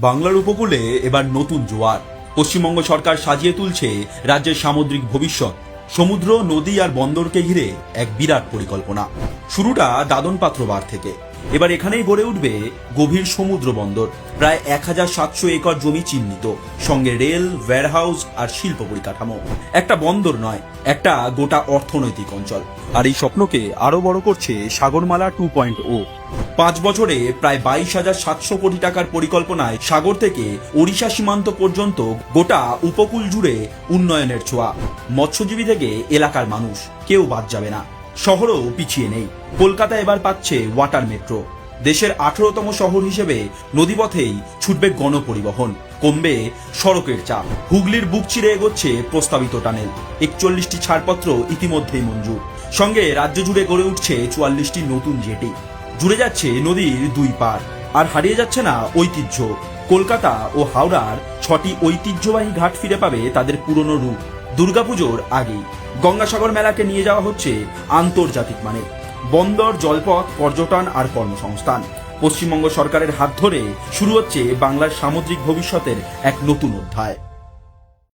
বাংলার উপকূলে এবার নতুন জোয়ার। পশ্চিমবঙ্গ সরকার সাজিয়ে তুলছে রাজ্যের সামুদ্রিক ভবিষ্যৎ। সমুদ্র, নদী আর বন্দরকে ঘিরে এক বিরাট পরিকল্পনা। শুরুটা দাদন পাত্র বার থেকে। এবার এখানেই গড়ে উঠবে গভীর সমুদ্র বন্দর। প্রায় 1700 একর জমি চিহ্নিত, সঙ্গে রেল, ওয়্যারহাউস আর শিল্প পরিকাঠামো। একটা বন্দর নয়, একটা গোটা অর্থনৈতিক অঞ্চল। আর এই স্বপ্নকে আরো বড় করছে সাগরমালা 2.0। 5 বছরে প্রায় 22,700 কোটি টাকার পরিকল্পনায় সাগর থেকে ওড়িশা সীমান্ত পর্যন্ত গোটা উপকূল জুড়ে উন্নয়নের ছোঁয়া। মৎস্যজীবী থেকে এলাকার মানুষ কেউ বাদ যাবে না। শহরও পিছিয়ে নেই। কলকাতা এবার পাচ্ছে ওয়াটার মেট্রো। দেশের 18তম শহর হিসেবে নদীপথেই ছুটবে গণপরিবহন, কমবে সড়কের চাপ। হুগলির বুক চিরে এগোচ্ছে প্রস্তাবিত টানেল। 41টি ছাড়পত্র ইতিমধ্যেই মঞ্জুর। সঙ্গে রাজ্য জুড়ে গড়ে উঠছে 44টি নতুন জেটি। জুড়ে যাচ্ছে নদীর দুই পার, আর হারিয়ে যাচ্ছে না ঐতিহ্য। কলকাতা ও হাওড়ার 6টি ঐতিহ্যবাহী ঘাট ফিরে পাবে তাদের পুরনো রূপ। দুর্গাপুজোর আগেই গঙ্গাসাগর মেলাকে নিয়ে যাওয়া হচ্ছে আন্তর্জাতিক মানে। বন্দর, জলপথ, পর্যটন আর কর্মসংস্থান। পশ্চিমবঙ্গ সরকারের হাত ধরে শুরু হচ্ছে বাংলার সামুদ্রিক ভবিষ্যতের এক নতুন অধ্যায়।